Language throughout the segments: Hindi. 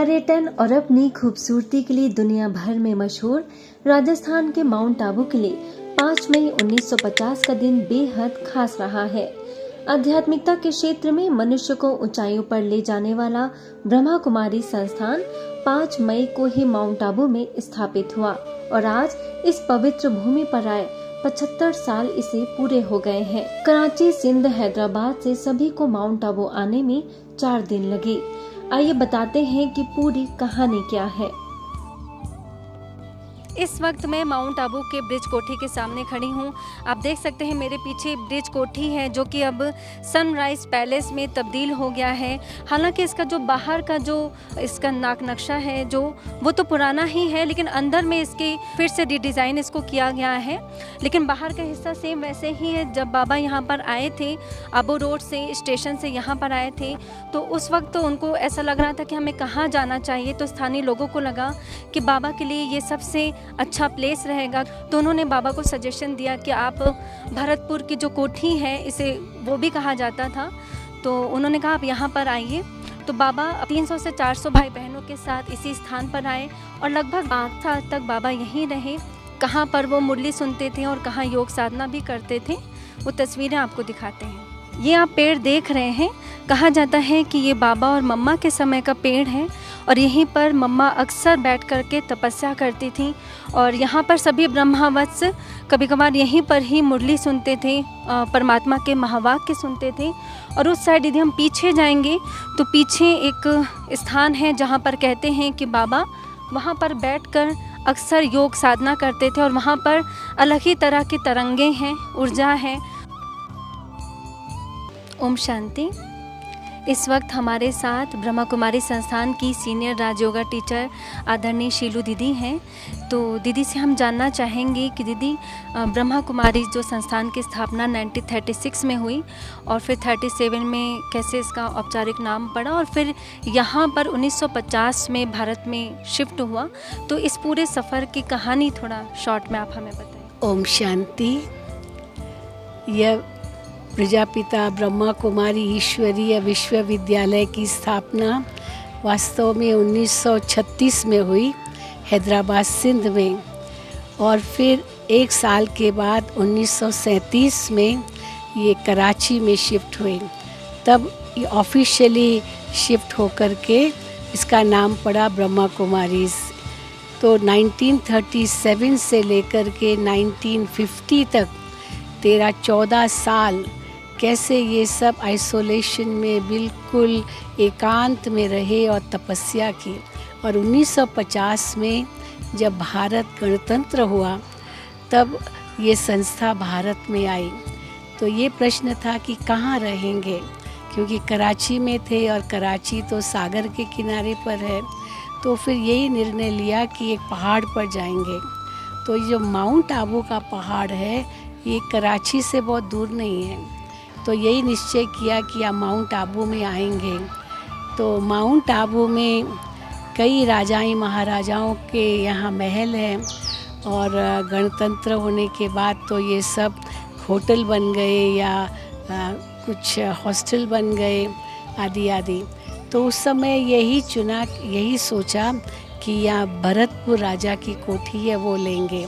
पर्यटन और अपनी खूबसूरती के लिए दुनिया भर में मशहूर राजस्थान के माउंट आबू के लिए 5 मई 1950 का दिन बेहद खास रहा है। आध्यात्मिकता के क्षेत्र में मनुष्य को ऊंचाइयों पर ले जाने वाला ब्रह्मा कुमारी संस्थान 5 मई को ही माउंट आबू में स्थापित हुआ और आज इस पवित्र भूमि पर आए 75 साल इसे पूरे हो गए हैं। कराची, सिंध, हैदराबाद से सभी को माउंट आबू आने में 4 दिन लगे। आइए बताते हैं कि पूरी कहानी क्या है। इस वक्त मैं माउंट आबू के ब्रिज कोठी के सामने खड़ी हूँ। आप देख सकते हैं मेरे पीछे ब्रिज कोठी है जो कि अब सनराइज पैलेस में तब्दील हो गया है। हालांकि इसका जो बाहर का जो इसका नाक नक्शा है जो वो तो पुराना ही है, लेकिन अंदर में इसके फिर से रिडिज़ाइन इसको किया गया है। लेकिन बाहर का हिस्सा सेम वैसे ही है। जब बाबा यहाँ पर आए थे, आबू रोड से स्टेशन से यहाँ पर आए थे, तो उस वक्त तो उनको ऐसा लग रहा था कि हमें कहाँ जाना चाहिए। तो स्थानीय लोगों को लगा कि बाबा के लिए ये सबसे अच्छा प्लेस रहेगा। तो उन्होंने बाबा को सजेशन दिया कि आप भरतपुर की जो कोठी है, इसे वो भी कहा जाता था, तो उन्होंने कहा आप यहाँ पर आइए। तो बाबा 300 से 400 भाई बहनों के साथ इसी स्थान पर आए और लगभग 5 साल तक बाबा यहीं रहे। कहाँ पर वो मुरली सुनते थे और कहाँ योग साधना भी करते थे, वो तस्वीरें आपको दिखाते हैं। ये आप पेड़ देख रहे हैं, कहा जाता है कि ये बाबा और मम्मा के समय का पेड़ है और यहीं पर मम्मा अक्सर बैठ कर के तपस्या करती थी और यहाँ पर सभी ब्रह्मावत्स कभी कभार यहीं पर ही मुरली सुनते थे, परमात्मा के महावाक्य सुनते थे। और उस साइड यदि हम पीछे जाएंगे तो पीछे एक स्थान है जहाँ पर कहते हैं कि बाबा वहाँ पर बैठकर अक्सर योग साधना करते थे और वहाँ पर अलग ही तरह की तरंगे हैं, ऊर्जा है। ओम शांति। इस वक्त हमारे साथ ब्रह्मा कुमारी संस्थान की सीनियर राजयोगा टीचर आदरणीय शीलू दीदी हैं। तो दीदी से हम जानना चाहेंगे कि दीदी ब्रह्मा कुमारी जो संस्थान की स्थापना 1936 में हुई और फिर 37 में कैसे इसका औपचारिक नाम पड़ा और फिर यहाँ पर 1950 में भारत में शिफ्ट हुआ, तो इस पूरे सफ़र की कहानी थोड़ा शॉर्ट में आप हमें बताएं। ओम शांति। यह प्रजापिता ब्रह्मा कुमारी ईश्वरीय विश्वविद्यालय की स्थापना वास्तव में 1936 में हुई हैदराबाद, सिंध में, और फिर 1 साल के बाद 1937 में ये कराची में शिफ्ट हुए। तब ये ऑफिशियली शिफ्ट होकर के इसका नाम पड़ा ब्रह्मा कुमारीज़। तो 1937 से लेकर के 1950 तक 13-14 साल कैसे ये सब आइसोलेशन में बिल्कुल एकांत में रहे और तपस्या की। और 1950 में जब भारत गणतंत्र हुआ तब ये संस्था भारत में आई। तो ये प्रश्न था कि कहाँ रहेंगे, क्योंकि कराची में थे और कराची तो सागर के किनारे पर है। तो फिर यही निर्णय लिया कि एक पहाड़ पर जाएंगे। तो ये जो माउंट आबू का पहाड़ है ये कराची से बहुत दूर नहीं है। तो यही निश्चय किया कि आप माउंट आबू में आएंगे। तो माउंट आबू में कई राजाओं महाराजाओं के यहाँ महल हैं और गणतंत्र होने के बाद तो ये सब होटल बन गए या कुछ हॉस्टल बन गए आदि आदि। तो उस समय यही सोचा कि यहाँ भरतपुर राजा की कोठी है वो लेंगे।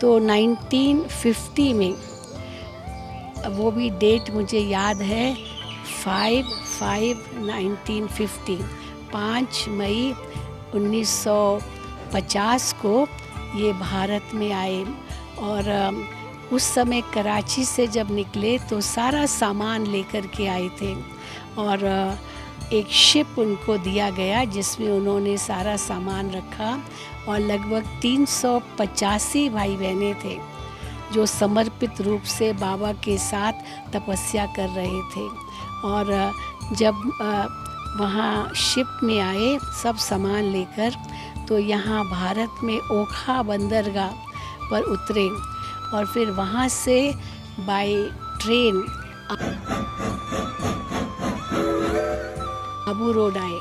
तो 1950 में, वो भी डेट मुझे याद है, 5 मई 1950 को ये भारत में आए। और उस समय कराची से जब निकले तो सारा सामान लेकर के आए थे और एक शिप उनको दिया गया जिसमें उन्होंने सारा सामान रखा। और लगभग 385 भाई बहनें थे जो समर्पित रूप से बाबा के साथ तपस्या कर रहे थे। और जब वहाँ शिप में आए सब सामान लेकर, तो यहाँ भारत में ओखा बंदरगाह पर उतरे और फिर वहाँ से बाय ट्रेन आबू रोड आए।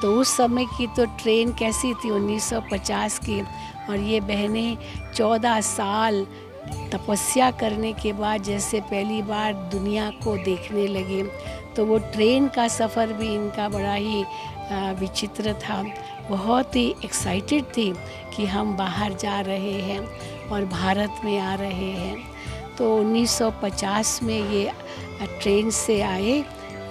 तो उस समय की तो ट्रेन कैसी थी 1950 की, और ये बहनें 14 साल तपस्या करने के बाद जैसे पहली बार दुनिया को देखने लगे, तो वो ट्रेन का सफ़र भी इनका बड़ा ही विचित्र था। बहुत ही एक्साइटेड थी कि हम बाहर जा रहे हैं और भारत में आ रहे हैं। तो 1950 में ये ट्रेन से आए,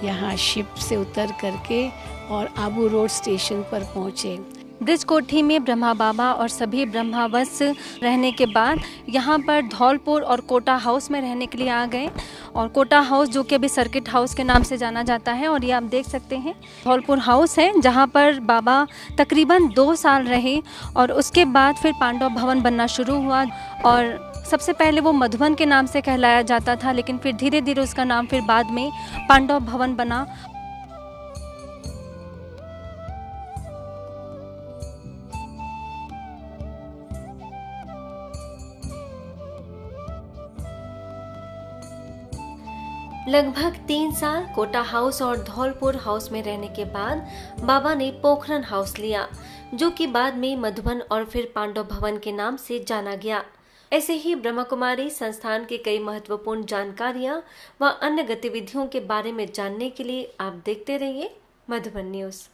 यहाँ शिप से उतर करके और आबू रोड स्टेशन पर पहुँचे। ब्रिज कोठी में ब्रह्मा बाबा और सभी ब्रह्मावश रहने के बाद यहाँ पर धौलपुर और कोटा हाउस में रहने के लिए आ गए। और कोटा हाउस जो कि अभी सर्किट हाउस के नाम से जाना जाता है, और ये आप देख सकते हैं धौलपुर हाउस है जहाँ पर बाबा तकरीबन 2 साल रहे। और उसके बाद फिर पांडव भवन बनना शुरू हुआ, और सबसे पहले वो मधुबन के नाम से कहलाया जाता था, लेकिन फिर धीरे धीरे उसका नाम फिर बाद में पांडव भवन बना। लगभग 3 साल कोटा हाउस और धौलपुर हाउस में रहने के बाद बाबा ने पोखरन हाउस लिया, जो कि बाद में मधुबन और फिर पांडव भवन के नाम से जाना गया। ऐसे ही ब्रह्मा कुमारी संस्थान की कई महत्वपूर्ण जानकारियां व अन्य गतिविधियों के बारे में जानने के लिए आप देखते रहिए मधुबन न्यूज।